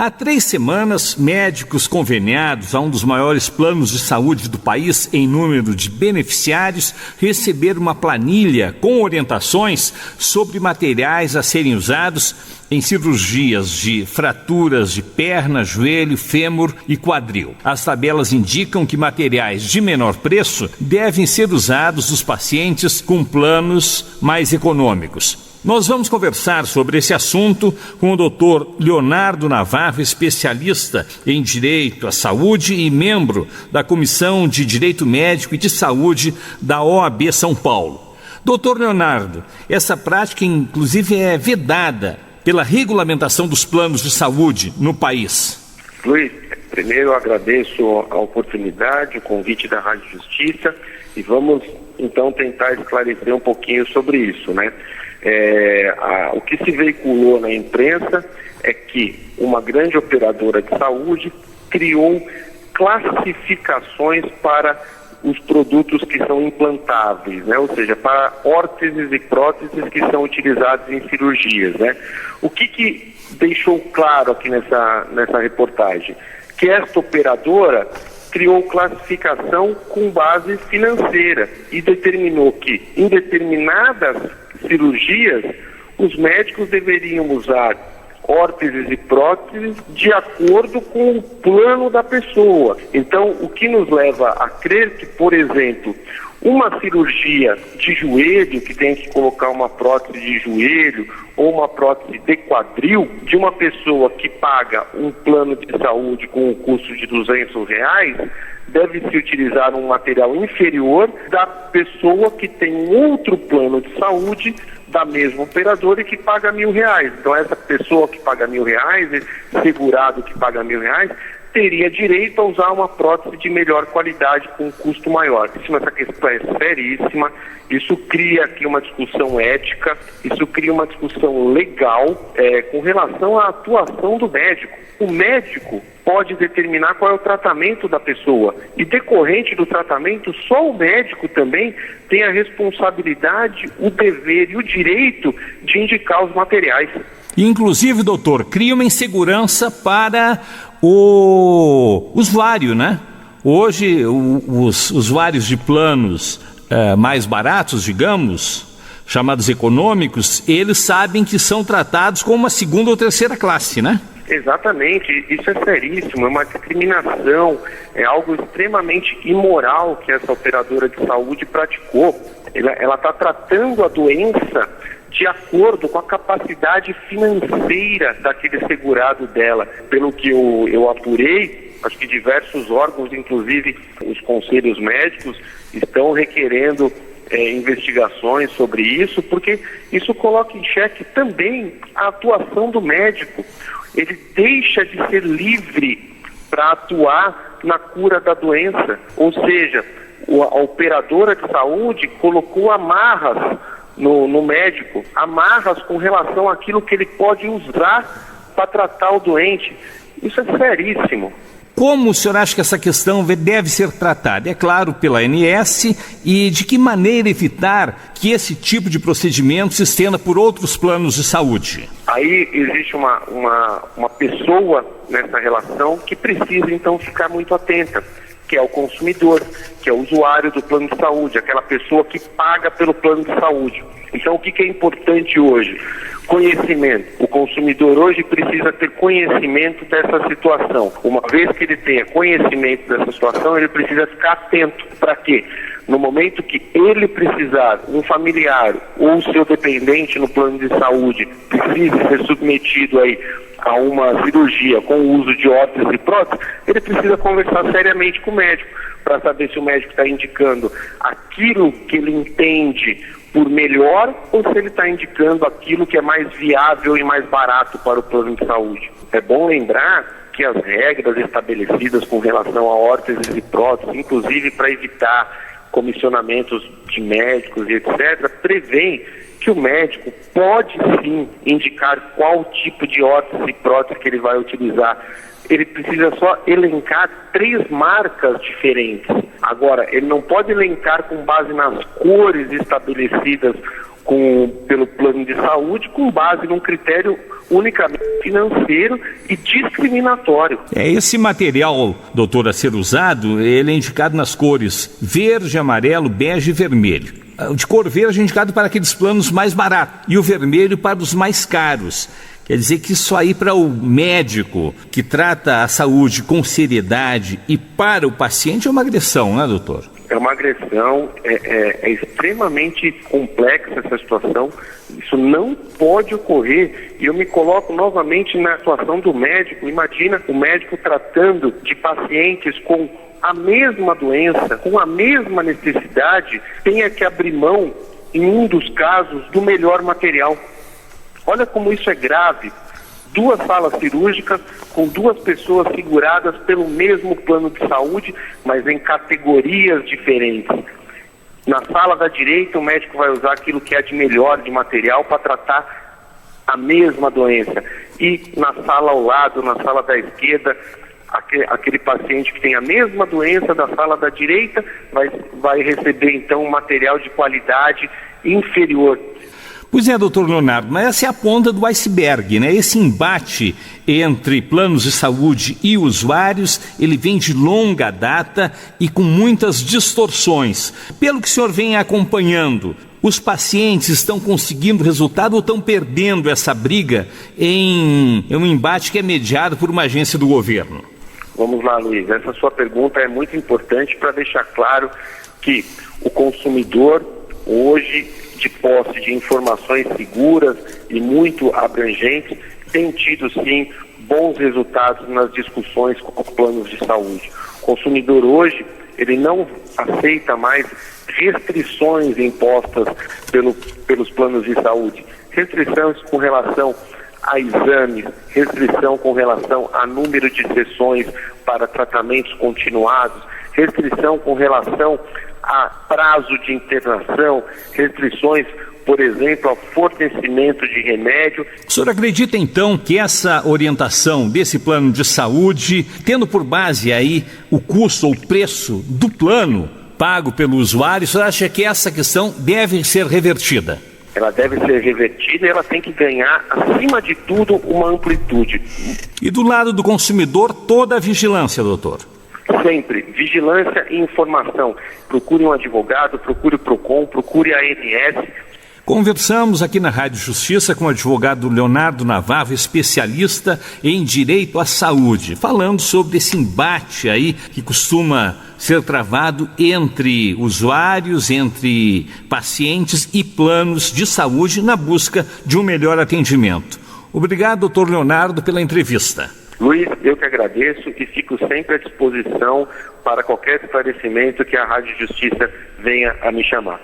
Há 3 semanas, médicos conveniados a um dos maiores planos de saúde do país em número de beneficiários receberam uma planilha com orientações sobre materiais a serem usados em cirurgias de fraturas de perna, joelho, fêmur e quadril. As tabelas indicam que materiais de menor preço devem ser usados nos pacientes com planos mais econômicos. Nós vamos conversar sobre esse assunto com o Dr. Leonardo Navarro, especialista em Direito à Saúde e membro da Comissão de Direito Médico e de Saúde da OAB São Paulo. Dr. Leonardo, essa prática inclusive é vedada pela regulamentação dos planos de saúde no país. Luiz, primeiro eu agradeço a oportunidade, o convite da Rádio Justiça e vamos então tentar esclarecer um pouquinho sobre isso, né? O que se veiculou na imprensa é que uma grande operadora de saúde criou classificações para os produtos que são implantáveis, né? Ou seja, para órteses e próteses que são utilizados em cirurgias, né? O que deixou claro aqui nessa reportagem? Que esta operadora criou classificação com base financeira e determinou que em determinadas cirurgias os médicos deveriam usar órteses e próteses de acordo com o plano da pessoa. Então, o que nos leva a crer que, por exemplo, uma cirurgia de joelho, que tem que colocar uma prótese de joelho ou uma prótese de quadril, de uma pessoa que paga um plano de saúde com um custo de R$200, deve-se utilizar um material inferior da pessoa que tem outro plano de saúde da mesma operadora e que paga R$1.000. Então essa pessoa que paga R$1.000, esse segurado que paga R$1.000, teria direito a usar uma prótese de melhor qualidade com um custo maior. Essa questão é seríssima, isso cria aqui uma discussão ética, isso cria uma discussão legal com relação à atuação do médico. O médico pode determinar qual é o tratamento da pessoa e, decorrente do tratamento, só o médico também tem a responsabilidade, o dever e o direito de indicar os materiais. Inclusive, doutor, cria uma insegurança para o usuário, né? Hoje, os usuários de planos mais baratos, digamos, chamados econômicos, eles sabem que são tratados como uma segunda ou terceira classe, né? Exatamente, isso é seríssimo, é uma discriminação, é algo extremamente imoral que essa operadora de saúde praticou. Ela está tratando a doença de acordo com a capacidade financeira daquele segurado dela. Pelo que eu apurei, acho que diversos órgãos, inclusive os conselhos médicos, estão requerendo investigações sobre isso, porque isso coloca em xeque também a atuação do médico. Ele deixa de ser livre para atuar na cura da doença, ou seja, a operadora de saúde colocou amarras no médico, amarras com relação àquilo que ele pode usar para tratar o doente. Isso é seríssimo. Como o senhor acha que essa questão deve ser tratada? É claro, pela ANS, e de que maneira evitar que esse tipo de procedimento se estenda por outros planos de saúde? Aí existe uma pessoa nessa relação que precisa então ficar muito atenta, que é o consumidor, que é o usuário do plano de saúde, aquela pessoa que paga pelo plano de saúde. Então, o que é importante hoje? Conhecimento. O consumidor hoje precisa ter conhecimento dessa situação. Uma vez que ele tenha conhecimento dessa situação, ele precisa ficar atento. Para quê? No momento que ele precisar, um familiar ou seu dependente no plano de saúde precise ser submetido aí a uma cirurgia com o uso de órteses e próteses, ele precisa conversar seriamente com o médico para saber se o médico está indicando aquilo que ele entende por melhor ou se ele está indicando aquilo que é mais viável e mais barato para o plano de saúde. É bom lembrar que as regras estabelecidas com relação a órteses e próteses, inclusive para evitar comissionamentos de médicos e etc., prevêem que o médico pode sim indicar qual tipo de órtese e prótese que ele vai utilizar. Ele precisa só elencar 3 marcas diferentes. Agora, ele não pode elencar com base nas cores estabelecidas pelo plano de saúde, com base num critério unicamente financeiro e discriminatório. Esse material, doutor, a ser usado, ele é indicado nas cores verde, amarelo, bege e vermelho. O de cor verde é indicado para aqueles planos mais baratos e o vermelho para os mais caros. Quer dizer que isso aí para o médico que trata a saúde com seriedade e para o paciente é uma agressão, né, doutor? É uma agressão, é extremamente complexa essa situação, isso não pode ocorrer, e eu me coloco novamente na situação do médico. Imagina o médico tratando de pacientes com a mesma doença, com a mesma necessidade, tenha que abrir mão, em um dos casos, do melhor material. Olha como isso é grave. 2 salas cirúrgicas com 2 pessoas seguradas pelo mesmo plano de saúde, mas em categorias diferentes. Na sala da direita, o médico vai usar aquilo que é de melhor de material para tratar a mesma doença. E na sala ao lado, na sala da esquerda, aquele paciente que tem a mesma doença da sala da direita vai receber então um material de qualidade inferior. Pois é, doutor Leonardo, mas essa é a ponta do iceberg, né? Esse embate entre planos de saúde e usuários, ele vem de longa data e com muitas distorções. Pelo que o senhor vem acompanhando, os pacientes estão conseguindo resultado ou estão perdendo essa briga em um embate que é mediado por uma agência do governo? Vamos lá, Luiz. Essa sua pergunta é muito importante para deixar claro que o consumidor hoje, de posse de informações seguras e muito abrangentes, tem tido sim bons resultados nas discussões com os planos de saúde. O consumidor hoje, ele não aceita mais restrições impostas pelos planos de saúde, restrições com relação a exames, restrição com relação a número de sessões para tratamentos continuados, restrição com relação a prazo de internação, restrições, por exemplo, ao fornecimento de remédio. O senhor acredita então que essa orientação desse plano de saúde, tendo por base aí o custo ou preço do plano pago pelo usuário, o senhor acha que essa questão deve ser revertida? Ela deve ser revertida e ela tem que ganhar, acima de tudo, uma amplitude. E do lado do consumidor, toda a vigilância, doutor? Sempre, vigilância e informação. Procure um advogado, procure o PROCON, procure a ANS. Conversamos aqui na Rádio Justiça com o advogado Leonardo Navarro, especialista em direito à saúde, falando sobre esse embate aí que costuma ser travado entre usuários, entre pacientes e planos de saúde na busca de um melhor atendimento. Obrigado, doutor Leonardo, pela entrevista. Luiz, eu que agradeço e fico sempre à disposição para qualquer esclarecimento que a Rádio Justiça venha a me chamar.